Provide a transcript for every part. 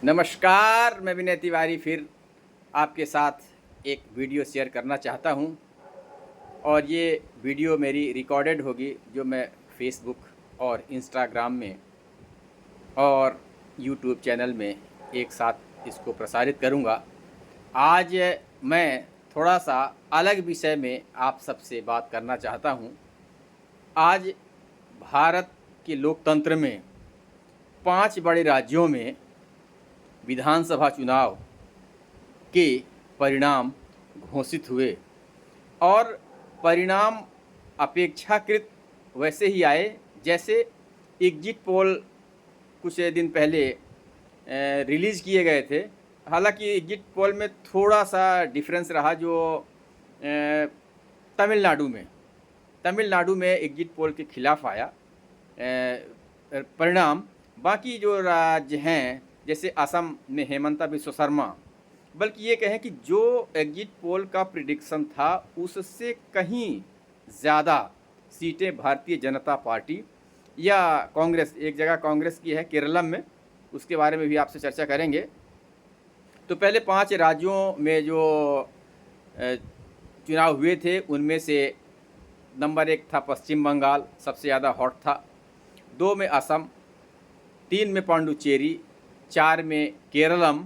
नमस्कार, मैं विनय तिवारी फिर आपके साथ एक वीडियो शेयर करना चाहता हूं और ये वीडियो मेरी रिकॉर्डेड होगी जो मैं फेसबुक और इंस्टाग्राम में और यूट्यूब चैनल में एक साथ इसको प्रसारित करूंगा। आज मैं थोड़ा सा अलग विषय में आप सबसे बात करना चाहता हूं। आज भारत के लोकतंत्र में 5 बड़े राज्यों में विधानसभा चुनाव के परिणाम घोषित हुए और परिणाम अपेक्षाकृत वैसे ही आए जैसे एग्जिट पोल कुछ दिन पहले रिलीज़ किए गए थे। हालांकि एग्जिट पोल में थोड़ा सा डिफरेंस रहा जो तमिलनाडु में एग्जिट पोल के खिलाफ आया परिणाम। बाकी जो राज्य हैं जैसे असम में हेमंता बिस्वा शर्मा, बल्कि ये कहें कि जो एग्जिट पोल का प्रिडिक्शन था उससे कहीं ज़्यादा सीटें भारतीय जनता पार्टी या कांग्रेस, एक जगह कांग्रेस की है केरलम में, उसके बारे में भी आपसे चर्चा करेंगे। तो पहले 5 राज्यों में जो चुनाव हुए थे उनमें से नंबर 1 था पश्चिम बंगाल, सबसे ज़्यादा हॉट था। 2 में असम, 3 में पांडुचेरी, 4 में केरलम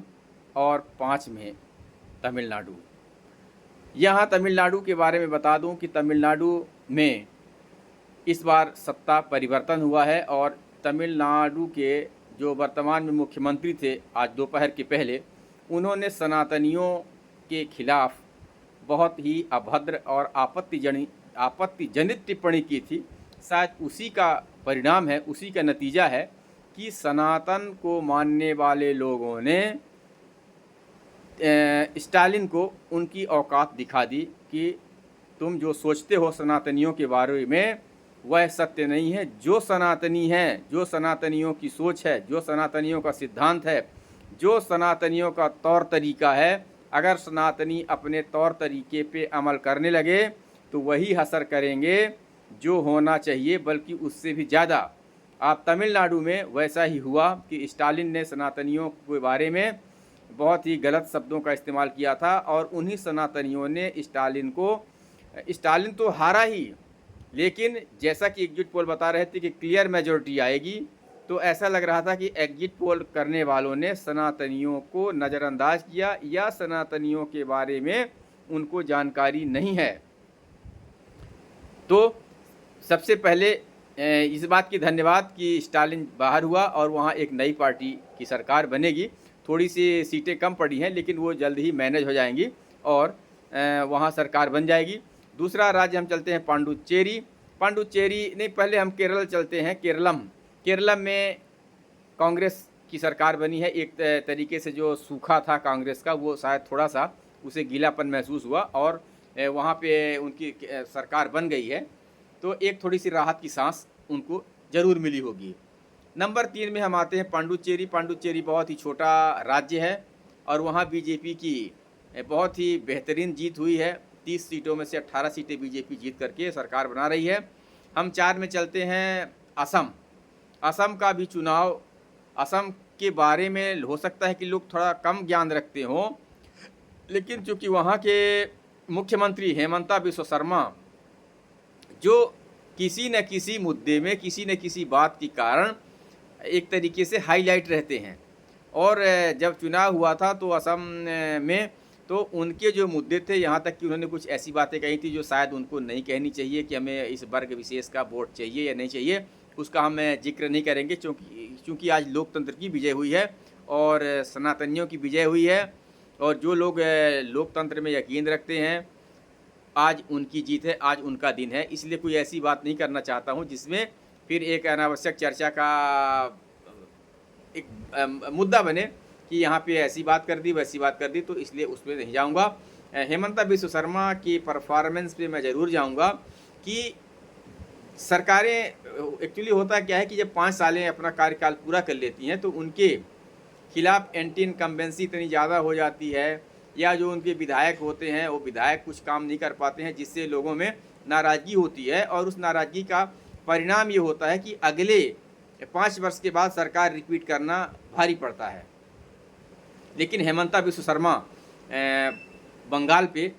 और 5 में तमिलनाडु। यहाँ तमिलनाडु के बारे में बता दूं कि तमिलनाडु में इस बार सत्ता परिवर्तन हुआ है और तमिलनाडु के जो वर्तमान में मुख्यमंत्री थे आज दोपहर के पहले, उन्होंने सनातनियों के खिलाफ बहुत ही अभद्र और आपत्तिजनित टिप्पणी की थी। शायद उसी का परिणाम है, उसी का नतीजा है कि सनातन को मानने वाले लोगों ने स्टालिन को उनकी औकात दिखा दी कि तुम जो सोचते हो सनातनियों के बारे में वह सत्य नहीं है। जो सनातनी है, जो सनातनियों की सोच है, जो सनातनियों का सिद्धांत है, जो सनातनियों का तौर तरीका है, अगर सनातनी अपने तौर तरीके पे अमल करने लगे तो वही असर करेंगे जो होना चाहिए, बल्कि उससे भी ज़्यादा। आप तमिलनाडु में वैसा ही हुआ कि स्टालिन ने सनातनियों के बारे में बहुत ही गलत शब्दों का इस्तेमाल किया था और उन्हीं सनातनियों ने स्टालिन तो हारा ही, लेकिन जैसा कि एग्जिट पोल बता रहे थे कि क्लियर मेजॉरिटी आएगी, तो ऐसा लग रहा था कि एग्जिट पोल करने वालों ने सनातनियों को नज़रअंदाज किया या सनातनियों के बारे में उनको जानकारी नहीं है। तो सबसे पहले इस बात की धन्यवाद कि स्टालिन बाहर हुआ और वहाँ एक नई पार्टी की सरकार बनेगी। थोड़ी सी सीटें कम पड़ी हैं लेकिन वो जल्द ही मैनेज हो जाएंगी और वहाँ सरकार बन जाएगी। दूसरा राज्य हम चलते हैं पांडुचेरी नहीं, पहले हम केरल चलते हैं। केरलम में कांग्रेस की सरकार बनी है। एक तरीके से जो सूखा था कांग्रेस का वो शायद थोड़ा सा उसे गीलापन महसूस हुआ और वहाँ पे उनकी सरकार बन गई है, तो एक थोड़ी सी राहत की सांस उनको ज़रूर मिली होगी। नंबर 3 में हम आते हैं पांडुचेरी बहुत ही छोटा राज्य है और वहाँ बीजेपी की बहुत ही बेहतरीन जीत हुई है। 30 सीटों में से 18 सीटें बीजेपी जीत करके सरकार बना रही है। हम 4 में चलते हैं असम का भी चुनाव। असम के बारे में हो सकता है कि लोग थोड़ा कम ज्ञान रखते हों, लेकिन चूँकि वहाँ के मुख्यमंत्री हेमंता बिस्वा शर्मा जो किसी न किसी मुद्दे में किसी न किसी बात के कारण एक तरीके से हाईलाइट रहते हैं, और जब चुनाव हुआ था तो असम में तो उनके जो मुद्दे थे, यहाँ तक कि उन्होंने कुछ ऐसी बातें कही थी जो शायद उनको नहीं कहनी चाहिए कि हमें इस वर्ग विशेष का वोट चाहिए या नहीं चाहिए, उसका हम जिक्र नहीं करेंगे क्योंकि आज लोकतंत्र की विजय हुई है और सनातनियों की विजय हुई है और जो लोग लोकतंत्र में यकीन रखते हैं आज उनकी जीत है, आज उनका दिन है। इसलिए कोई ऐसी बात नहीं करना चाहता हूँ जिसमें फिर एक अनावश्यक चर्चा का एक मुद्दा बने कि यहाँ पे ऐसी बात कर दी वैसी बात कर दी, तो इसलिए उसमें नहीं जाऊँगा। हेमंता बिस्वा शर्मा की परफॉर्मेंस पे मैं ज़रूर जाऊँगा कि सरकारें एक्चुअली होता क्या है कि जब 5 सालें अपना कार्यकाल पूरा कर लेती हैं तो उनके खिलाफ एंटी इनकम्बेंसी इतनी ज़्यादा हो जाती है, या जो उनके विधायक होते हैं वो विधायक कुछ काम नहीं कर पाते हैं, जिससे लोगों में नाराज़गी होती है और उस नाराज़गी का परिणाम ये होता है कि अगले 5 वर्ष के बाद सरकार रिपीट करना भारी पड़ता है। लेकिन हेमंता बिस्व शर्मा बंगाल पे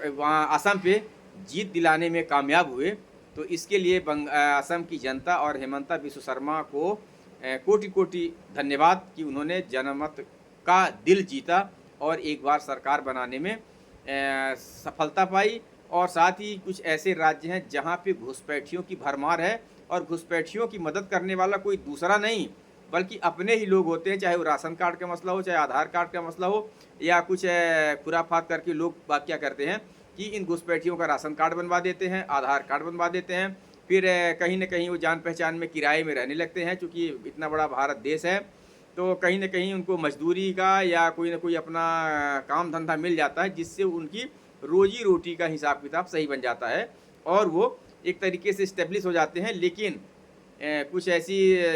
वहाँ असम पे जीत दिलाने में कामयाब हुए। तो इसके लिए असम की जनता और हेमंता बिस्व शर्मा को कोटि कोटि धन्यवाद कि उन्होंने जनमत का दिल जीता और एक बार सरकार बनाने में सफलता पाई। और साथ ही कुछ ऐसे राज्य हैं जहाँ पे घुसपैठियों की भरमार है और घुसपैठियों की मदद करने वाला कोई दूसरा नहीं बल्कि अपने ही लोग होते हैं, चाहे वो राशन कार्ड का मसला हो, चाहे आधार कार्ड का मसला हो, या कुछ खुराफात करके लोग बात क्या करते हैं कि इन घुसपैठियों का राशन कार्ड बनवा देते हैं, आधार कार्ड बनवा देते हैं, फिर कहीं ना कहीं वो जान पहचान में किराए में रहने लगते हैं। चूँकि इतना बड़ा भारत देश है तो कहीं ना कहीं उनको मजदूरी का या कोई ना कोई अपना काम धंधा मिल जाता है जिससे उनकी रोजी रोटी का हिसाब किताब सही बन जाता है और वो एक तरीके से इस्टेब्लिश हो जाते हैं। लेकिन कुछ ऐसी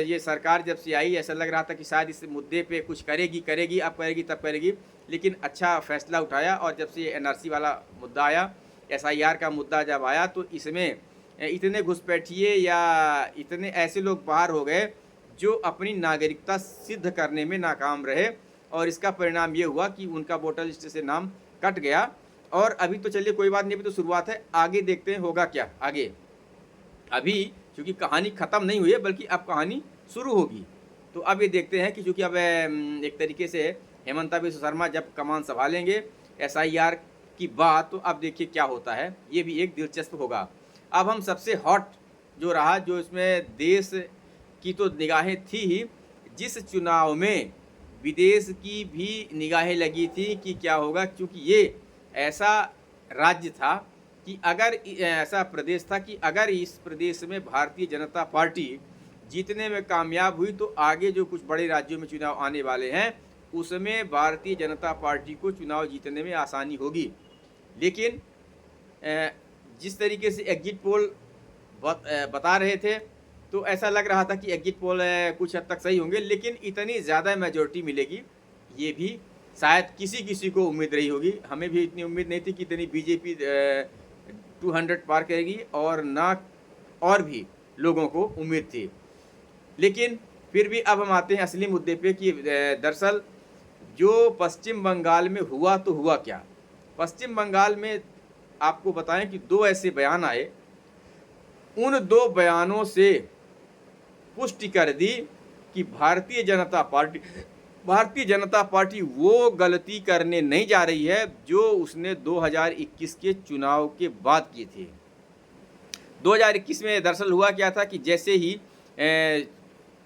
ये सरकार जब से आई ऐसा लग रहा था कि शायद इस मुद्दे पे कुछ करेगी, अब करेगी तब करेगी, लेकिन अच्छा फैसला उठाया। और जब से ये एनआरसी वाला मुद्दा आया, एसआईआर का मुद्दा जब आया, तो इसमें इतने घुसपैठिए या इतने ऐसे लोग बाहर हो गए जो अपनी नागरिकता सिद्ध करने में नाकाम रहे और इसका परिणाम ये हुआ कि उनका वोटर लिस्ट से नाम कट गया। और अभी तो चलिए कोई बात नहीं, अभी तो शुरुआत है, आगे देखते हैं होगा क्या आगे। अभी क्योंकि कहानी ख़त्म नहीं हुई है बल्कि अब कहानी शुरू होगी। तो अब ये देखते हैं कि चूँकि अब एक तरीके से हेमंता बिस्व शर्मा जब कमान संभालेंगे एसआईआर की बात, तो अब देखिए क्या होता है, ये भी एक दिलचस्प होगा। अब हम सबसे हॉट जो रहा, जो इसमें देश की तो निगाहें थी ही, जिस चुनाव में विदेश की भी निगाहें लगी थी कि क्या होगा, क्योंकि ये ऐसा राज्य था कि अगर ऐसा प्रदेश था कि अगर इस प्रदेश में भारतीय जनता पार्टी जीतने में कामयाब हुई तो आगे जो कुछ बड़े राज्यों में चुनाव आने वाले हैं उसमें भारतीय जनता पार्टी को चुनाव जीतने में आसानी होगी। लेकिन जिस तरीके से एग्जिट पोल बता रहे थे तो ऐसा लग रहा था कि एग्जिट पोल कुछ हद तक सही होंगे, लेकिन इतनी ज़्यादा मेजॉरिटी मिलेगी ये भी शायद किसी को उम्मीद रही होगी। हमें भी इतनी उम्मीद नहीं थी कि इतनी बीजेपी 200 पार करेगी और ना और भी लोगों को उम्मीद थी। लेकिन फिर भी अब हम आते हैं असली मुद्दे पे कि दरअसल जो पश्चिम बंगाल में हुआ तो हुआ क्या। पश्चिम बंगाल में आपको बताएं कि 2 ऐसे बयान आए, उन 2 बयानों से पुष्टि कर दी कि भारतीय जनता पार्टी वो गलती करने नहीं जा रही है जो उसने 2021 के चुनाव के बाद की थी। 2021 में दरअसल हुआ क्या था कि जैसे ही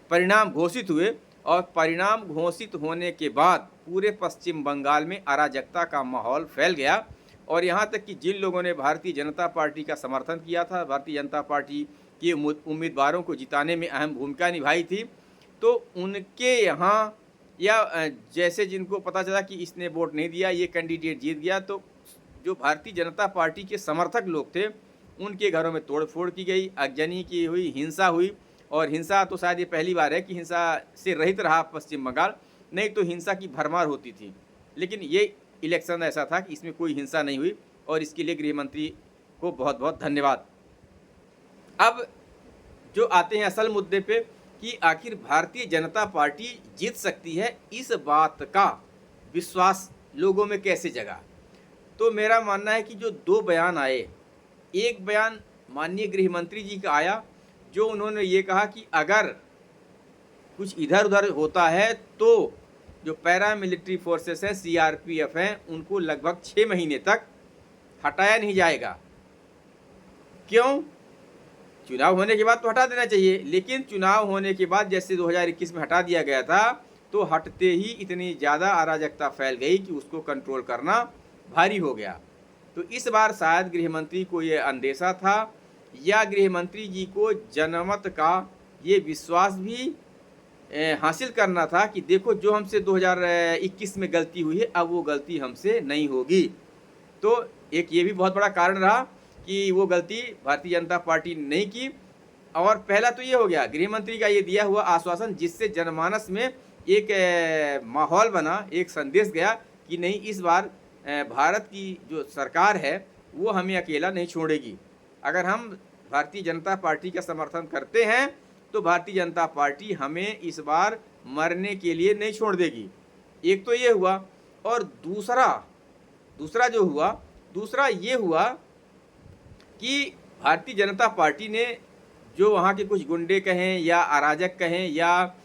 परिणाम घोषित हुए और परिणाम घोषित होने के बाद पूरे पश्चिम बंगाल में अराजकता का माहौल फैल गया और यहाँ तक कि जिन लोगों ने भारतीय जनता पार्टी का समर्थन किया था, भारतीय जनता पार्टी के उम्मीदवारों को जिताने में अहम भूमिका निभाई थी, तो उनके यहाँ या जैसे जिनको पता चला कि इसने वोट नहीं दिया, ये कैंडिडेट जीत गया, तो जो भारतीय जनता पार्टी के समर्थक लोग थे उनके घरों में तोड़फोड़ की गई, आगजनी की हुई, हिंसा हुई। और हिंसा तो शायद ये पहली बार है कि हिंसा से रहित रहा पश्चिम बंगाल, नहीं तो हिंसा की भरमार होती थी। लेकिन ये इलेक्शन ऐसा था कि इसमें कोई हिंसा नहीं हुई और इसके लिए गृह मंत्री को बहुत बहुत धन्यवाद। अब जो आते हैं असल मुद्दे पे कि आखिर भारतीय जनता पार्टी जीत सकती है, इस बात का विश्वास लोगों में कैसे जगा। तो मेरा मानना है कि जो 2 बयान आए, एक बयान माननीय गृह मंत्री जी का आया जो उन्होंने ये कहा कि अगर कुछ इधर उधर होता है तो जो पैरामिलिट्री फोर्सेस हैं, सीआरपीएफ हैं, उनको लगभग 6 महीने तक हटाया नहीं जाएगा। क्यों? चुनाव होने के बाद तो हटा देना चाहिए, लेकिन चुनाव होने के बाद जैसे 2021 में हटा दिया गया था तो हटते ही इतनी ज़्यादा अराजकता फैल गई कि उसको कंट्रोल करना भारी हो गया। तो इस बार शायद गृह मंत्री को ये अंदेशा था या गृह मंत्री जी को जनमत का ये विश्वास भी हासिल करना था कि देखो जो हमसे 2021 में गलती हुई है अब वो गलती हमसे नहीं होगी। तो एक ये भी बहुत बड़ा कारण रहा कि वो गलती भारतीय जनता पार्टी ने नहीं की। और पहला तो ये हो गया गृह मंत्री का ये दिया हुआ आश्वासन, जिससे जनमानस में एक माहौल बना, एक संदेश गया कि नहीं, इस बार भारत की जो सरकार है वो हमें अकेला नहीं छोड़ेगी। अगर हम भारतीय जनता पार्टी का समर्थन करते हैं तो भारतीय जनता पार्टी हमें इस बार मरने के लिए नहीं छोड़ देगी। एक तो ये हुआ, और दूसरा जो हुआ, दूसरा ये हुआ कि भारतीय जनता पार्टी ने जो वहाँ के कुछ गुंडे कहें या अराजक कहें या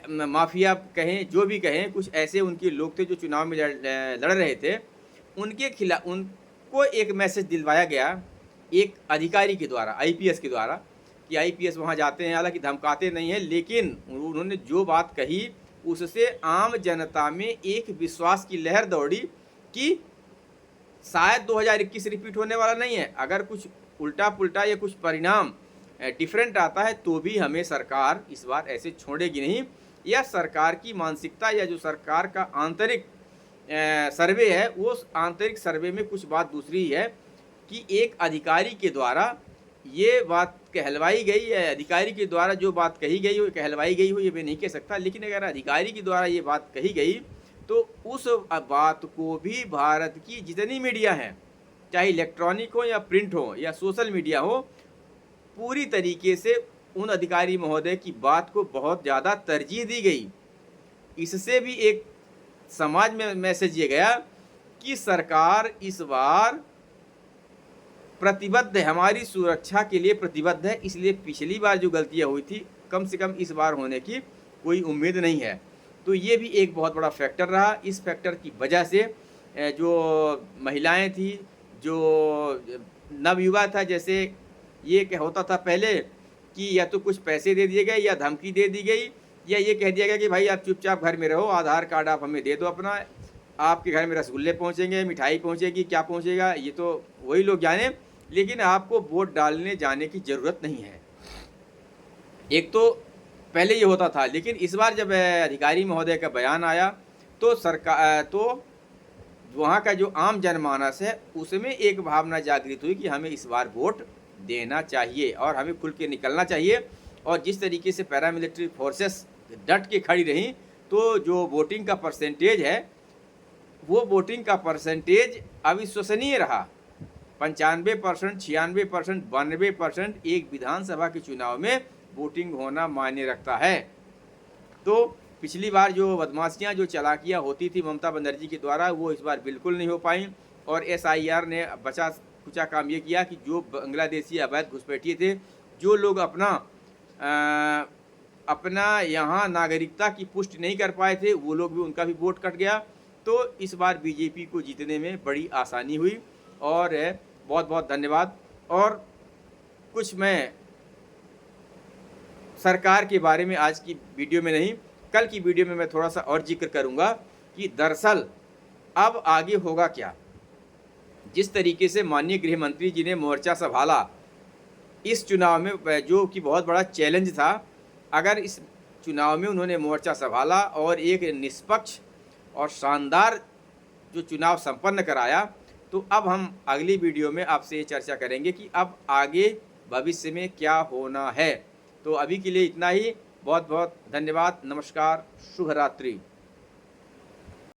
माफिया कहें, जो भी कहें, कुछ ऐसे उनके लोग थे जो चुनाव में लड़ रहे थे, उनके खिलाफ उनको एक मैसेज दिलवाया गया एक अधिकारी के द्वारा, आईपीएस के द्वारा, कि आईपीएस वहाँ जाते हैं, हालांकि धमकाते नहीं हैं, लेकिन उन्होंने जो बात कही उससे आम जनता में एक विश्वास की लहर दौड़ी कि शायद 2021 रिपीट होने वाला नहीं है। अगर कुछ उल्टा पुल्टा या कुछ परिणाम डिफरेंट आता है तो भी हमें सरकार इस बार ऐसे छोड़ेगी नहीं, या सरकार की मानसिकता या जो सरकार का आंतरिक सर्वे है, वो आंतरिक सर्वे में कुछ बात दूसरी है कि एक अधिकारी के द्वारा ये बात कहलवाई गई है, अधिकारी के द्वारा जो बात कही गई हो, कहलवाई गई हो, ये मैं नहीं कह सकता, लेकिन अगर अधिकारी के द्वारा ये बात कही गई तो उस बात को भी भारत की जितनी मीडिया हैं, चाहे इलेक्ट्रॉनिक हो या प्रिंट हो या सोशल मीडिया हो, पूरी तरीके से उन अधिकारी महोदय की बात को बहुत ज़्यादा तरजीह दी गई। इससे भी एक समाज में मैसेज ये गया कि सरकार इस बार प्रतिबद्ध है, हमारी सुरक्षा के लिए प्रतिबद्ध है, इसलिए पिछली बार जो गलतियां हुई थी कम से कम इस बार होने की कोई उम्मीद नहीं है। तो ये भी एक बहुत बड़ा फैक्टर रहा। इस फैक्टर की वजह से जो महिलाएं थी, जो नवयुवा था, जैसे ये क्या होता था पहले कि या तो कुछ पैसे दे दिए गए या धमकी दे दी गई या ये कह दिया गया कि भाई आप चुपचाप घर में रहो, आधार कार्ड आप हमें दे दो अपना, आपके घर में रसगुल्ले पहुंचेंगे, मिठाई पहुंचेगी, क्या पहुंचेगा ये तो वही लोग जाने, लेकिन आपको वोट डालने जाने की ज़रूरत नहीं है। एक तो पहले ये होता था, लेकिन इस बार जब अधिकारी महोदय का बयान आया तो सरकार तो वहाँ का जो आम जनमानस है उसमें एक भावना जागृत हुई कि हमें इस बार वोट देना चाहिए और हमें खुल के निकलना चाहिए। और जिस तरीके से पैरामिलिट्री फोर्सेस डट के खड़ी रहीं, तो जो वोटिंग का परसेंटेज है वो वोटिंग का परसेंटेज अविश्वसनीय रहा। 95%, 96%, 92% एक विधानसभा के चुनाव में वोटिंग होना मायने रखता है। तो पिछली बार जो बदमाशियां, जो चालाकियां होती थी ममता बनर्जी के द्वारा, वो इस बार बिल्कुल नहीं हो पाई। और एसआईआर ने बचा कुचा काम ये किया कि जो बांग्लादेशी अवैध घुसपैठिए थे, जो लोग अपना यहाँ नागरिकता की पुष्टि नहीं कर पाए थे, वो लोग भी, उनका भी वोट कट गया। तो इस बार बीजेपी को जीतने में बड़ी आसानी हुई और बहुत बहुत धन्यवाद। और कुछ मैं सरकार के बारे में आज की वीडियो में नहीं, कल की वीडियो में मैं थोड़ा सा और जिक्र करूंगा कि दरअसल अब आगे होगा क्या। जिस तरीके से माननीय गृह मंत्री जी ने मोर्चा संभाला इस चुनाव में, जो कि बहुत बड़ा चैलेंज था, अगर इस चुनाव में उन्होंने मोर्चा संभाला और एक निष्पक्ष और शानदार जो चुनाव संपन्न कराया, तो अब हम अगली वीडियो में आपसे ये चर्चा करेंगे कि अब आगे भविष्य में क्या होना है। तो अभी के लिए इतना ही। बहुत बहुत धन्यवाद। नमस्कार। शुभ रात्रि।